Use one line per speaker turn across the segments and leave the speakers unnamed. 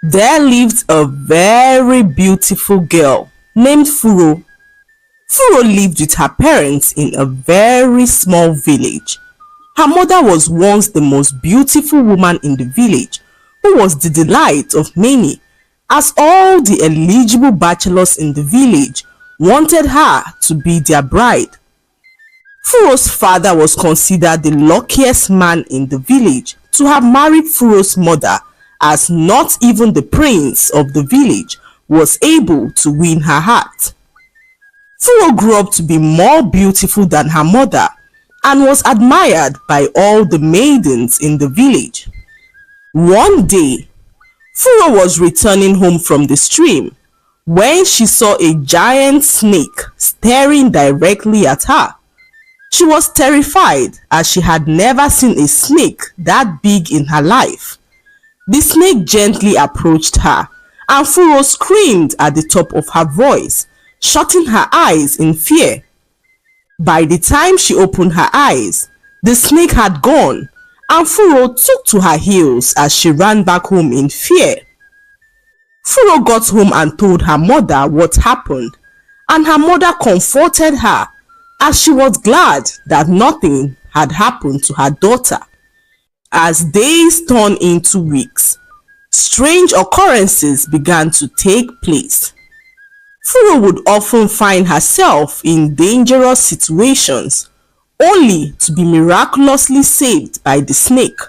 There lived a very beautiful girl named Furo. Furo lived with her parents in a very small village. Her mother was once the most beautiful woman in the village, who was the delight of many, as all the eligible bachelors in the village wanted her to be their bride. Furo's father was considered the luckiest man in the village to have married Furo's mother, as not even the prince of the village was able to win her heart. Furo grew up to be more beautiful than her mother and was admired by all the maidens in the village. One day, Furo was returning home from the stream when she saw a giant snake staring directly at her. She was terrified, as she had never seen a snake that big in her life. The snake gently approached her, and Furo screamed at the top of her voice, shutting her eyes in fear. By the time she opened her eyes, the snake had gone, and Furo took to her heels as she ran back home in fear. Furo got home and told her mother what happened, and her mother comforted her, as she was glad that nothing had happened to her daughter. As days turned into weeks, strange occurrences began to take place. Furo would often find herself in dangerous situations, only to be miraculously saved by the snake.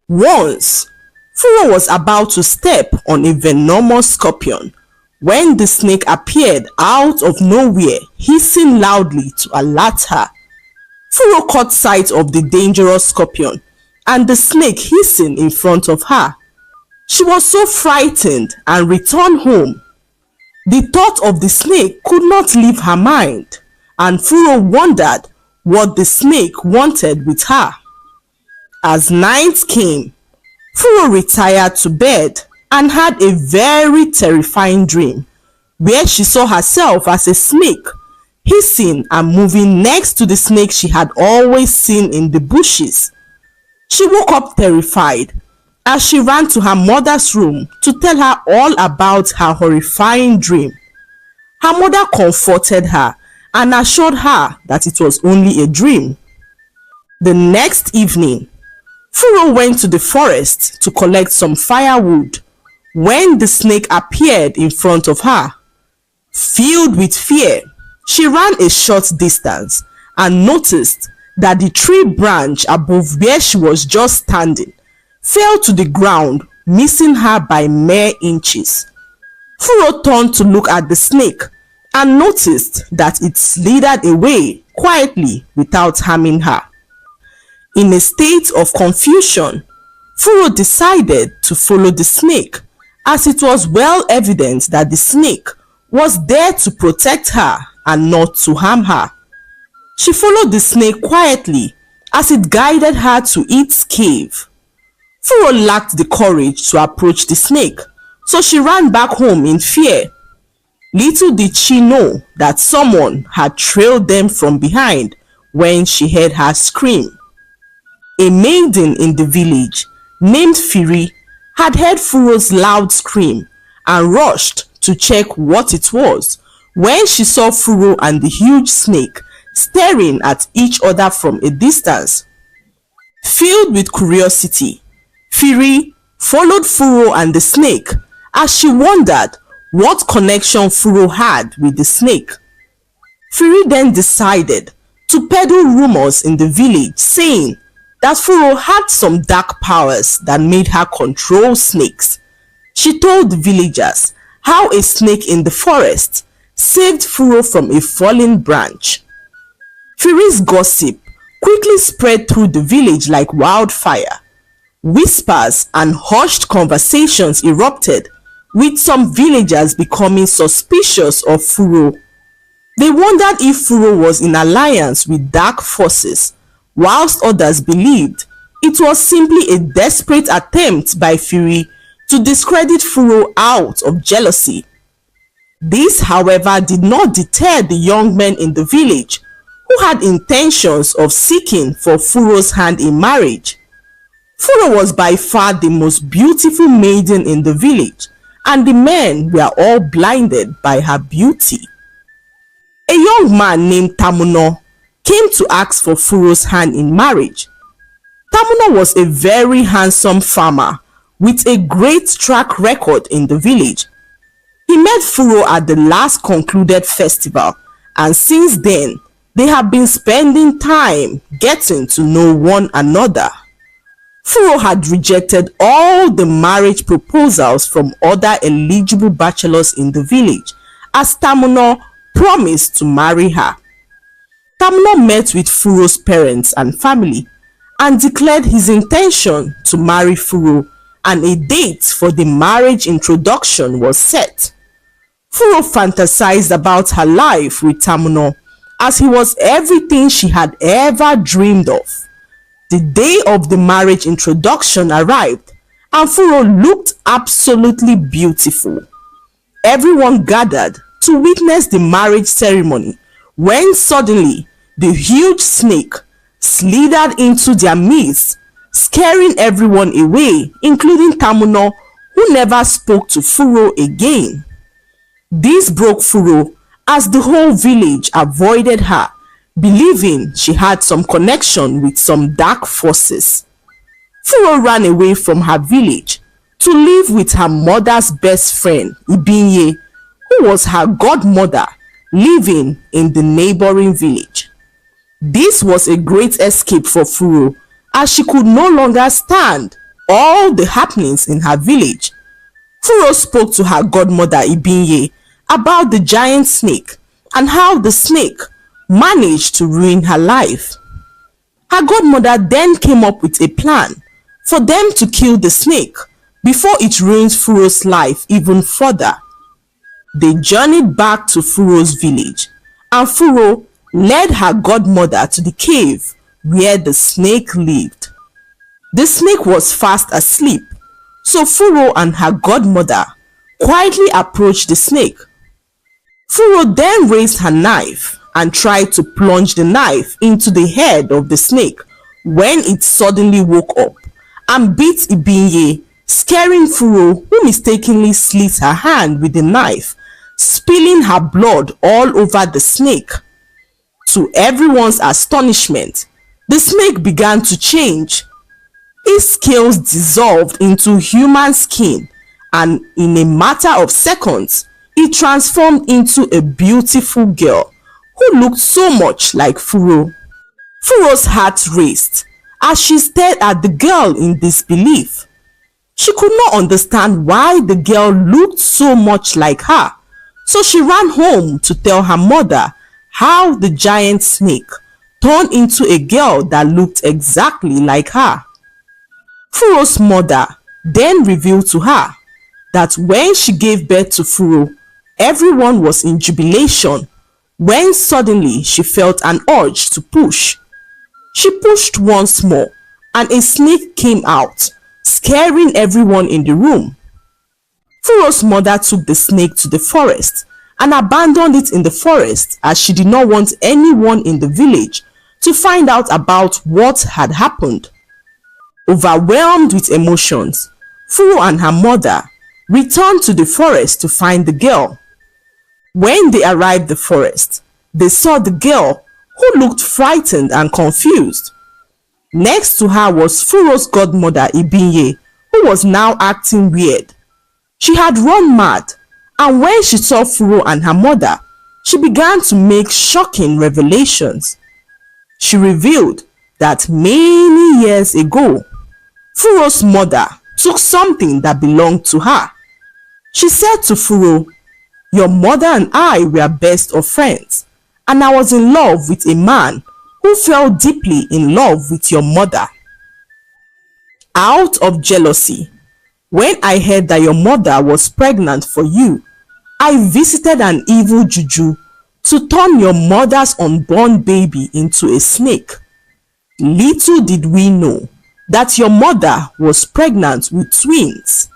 Once, Furo was about to step on a venomous scorpion when the snake appeared out of nowhere, hissing loudly to alert her. Furo caught sight of the dangerous scorpion and the snake hissing in front of her. She was so frightened and returned home. The thought of the snake could not leave her mind, and Furo wondered what the snake wanted with her. As night came, Furo retired to bed and had a very terrifying dream where she saw herself as a snake, hissing and moving next to the snake she had always seen in the bushes. She woke up terrified as she ran to her mother's room to tell her all about her horrifying dream. Her mother comforted her and assured her that it was only a dream. The next evening, Furo went to the forest to collect some firewood when the snake appeared in front of her. Filled with fear, she ran a short distance and noticed that the tree branch above where she was just standing fell to the ground, missing her by mere inches. Furo turned to look at the snake and noticed that it slithered away quietly without harming her. In a state of confusion, Furo decided to follow the snake, as it was well evident that the snake was there to protect her and not to harm her. She followed the snake quietly as it guided her to its cave. Furo lacked the courage to approach the snake, so she ran back home in fear. Little did she know that someone had trailed them from behind when she heard her scream. A maiden in the village named Firi had heard Furo's loud scream and rushed to check what it was when she saw Furo and the huge snake staring at each other from a distance. Filled with curiosity, Firi followed Furo and the snake as she wondered what connection Furo had with the snake. Firi then decided to peddle rumors in the village, saying that Furo had some dark powers that made her control snakes. She told the villagers how a snake in the forest saved Furo from a falling branch. Firi's gossip quickly spread through the village like wildfire. Whispers and hushed conversations erupted, with some villagers becoming suspicious of Furo. They wondered if Furo was in alliance with dark forces, whilst others believed it was simply a desperate attempt by Firi to discredit Furo out of jealousy. This, however, did not deter the young men in the village who had intentions of seeking for Furo's hand in marriage. Furo was by far the most beautiful maiden in the village, and the men were all blinded by her beauty. A young man named Tamuno came to ask for Furo's hand in marriage. Tamuno was a very handsome farmer with a great track record in the village. He met Furo at the last concluded festival, and since then they have been spending time getting to know one another. Furo had rejected all the marriage proposals from other eligible bachelors in the village, as Tamuno promised to marry her. Tamuno met with Furo's parents and family and declared his intention to marry Furo, and a date for the marriage introduction was set. Furo fantasized about her life with Tamuno, as he was everything she had ever dreamed of. The day of the marriage introduction arrived, and Furo looked absolutely beautiful. Everyone gathered to witness the marriage ceremony when suddenly the huge snake slithered into their midst, scaring everyone away, including Tamuno, who never spoke to Furo again. This broke Furo, as the whole village avoided her, believing she had some connection with some dark forces. Furo ran away from her village to live with her mother's best friend, Ibinye, who was her godmother, living in the neighboring village. This was a great escape for Furo, as she could no longer stand all the happenings in her village. Furo spoke to her godmother Ibinye about the giant snake and how the snake managed to ruin her life. Her godmother then came up with a plan for them to kill the snake before it ruins Furo's life even further. They journeyed back to Furo's village, and Furo led her godmother to the cave where the snake lived. The snake was fast asleep, so Furo and her godmother quietly approached the snake. Furo then raised her knife and tried to plunge the knife into the head of the snake when it suddenly woke up and bit Ibinye, scaring Furo, who mistakenly slit her hand with the knife, spilling her blood all over the snake. To everyone's astonishment, the snake began to change. Its scales dissolved into human skin, and in a matter of seconds, it transformed into a beautiful girl who looked so much like Furo. Furo's heart raced as she stared at the girl in disbelief. She could not understand why the girl looked so much like her, so she ran home to tell her mother how the giant snake turned into a girl that looked exactly like her. Furo's mother then revealed to her that when she gave birth to Furo, everyone was in jubilation when suddenly she felt an urge to push. She pushed once more, and a snake came out, scaring everyone in the room. Furo's mother took the snake to the forest and abandoned it in the forest, as she did not want anyone in the village to find out about what had happened. Overwhelmed with emotions, Furo and her mother returned to the forest to find the girl. When they arrived at the forest, they saw the girl, who looked frightened and confused. Next to her was Furo's godmother Ibinye, who was now acting weird. She had run mad, and when she saw Furo and her mother, she began to make shocking revelations. She revealed that many years ago, Furo's mother took something that belonged to her. She said to Furo, "Your mother and I were best of friends, and I was in love with a man who fell deeply in love with your mother. Out of jealousy, when I heard that your mother was pregnant for you, I visited an evil juju to turn your mother's unborn baby into a snake. Little did we know that your mother was pregnant with twins.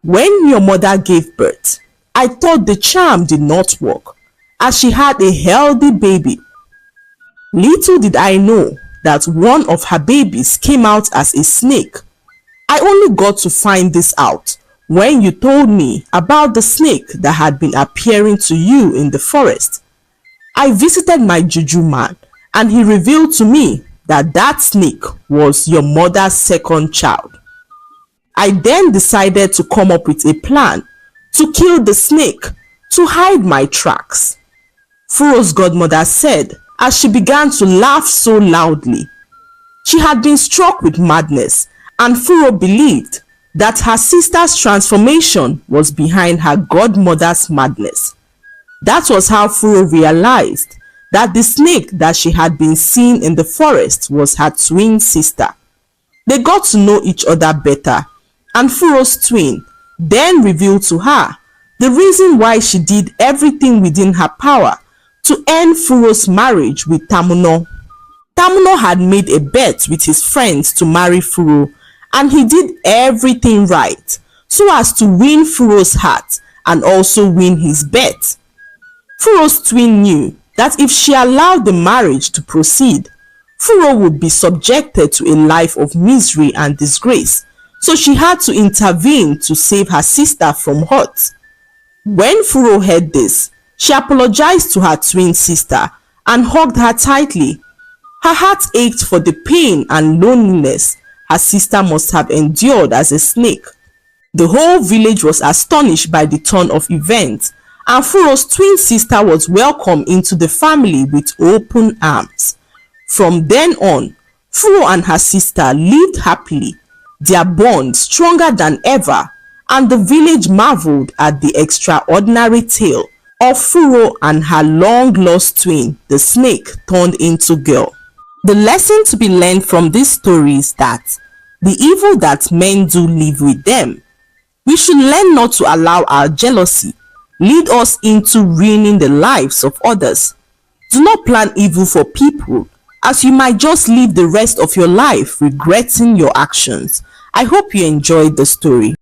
When your mother gave birth, I thought the charm did not work, as she had a healthy baby. Little did I know that one of her babies came out as a snake. I only got to find this out when you told me about the snake that had been appearing to you in the forest. I visited my juju man and he revealed to me that that snake was your mother's second child. I then decided to come up with a plan to kill the snake to hide my tracks. Furo's godmother said as she began to laugh so loudly. She had been struck with madness, and Furo believed that her sister's transformation was behind her godmother's madness. That was how Furo realized that the snake that she had been seeing in the forest was her twin sister. They got to know each other better, and Furo's twin then revealed to her the reason why she did everything within her power to end Furo's marriage with Tamuno. Tamuno had made a bet with his friends to marry Furo, and he did everything right so as to win Furo's heart and also win his bet. Furo's twin knew that if she allowed the marriage to proceed, Furo would be subjected to a life of misery and disgrace, so she had to intervene to save her sister from hurt. When Furo heard this, she apologized to her twin sister and hugged her tightly. Her heart ached for the pain and loneliness her sister must have endured as a snake. The whole village was astonished by the turn of events, and Furo's twin sister was welcomed into the family with open arms. From then on, Furo and her sister lived happily, their bond stronger than ever, and the village marveled at the extraordinary tale of Furo and her long-lost twin, the snake turned into girl. The lesson to be learned from this story is that the evil that men do live with them. We should learn not to allow our jealousy lead us into ruining the lives of others. Do not plan evil for people, as you might just live the rest of your life regretting your actions. I hope you enjoyed the story.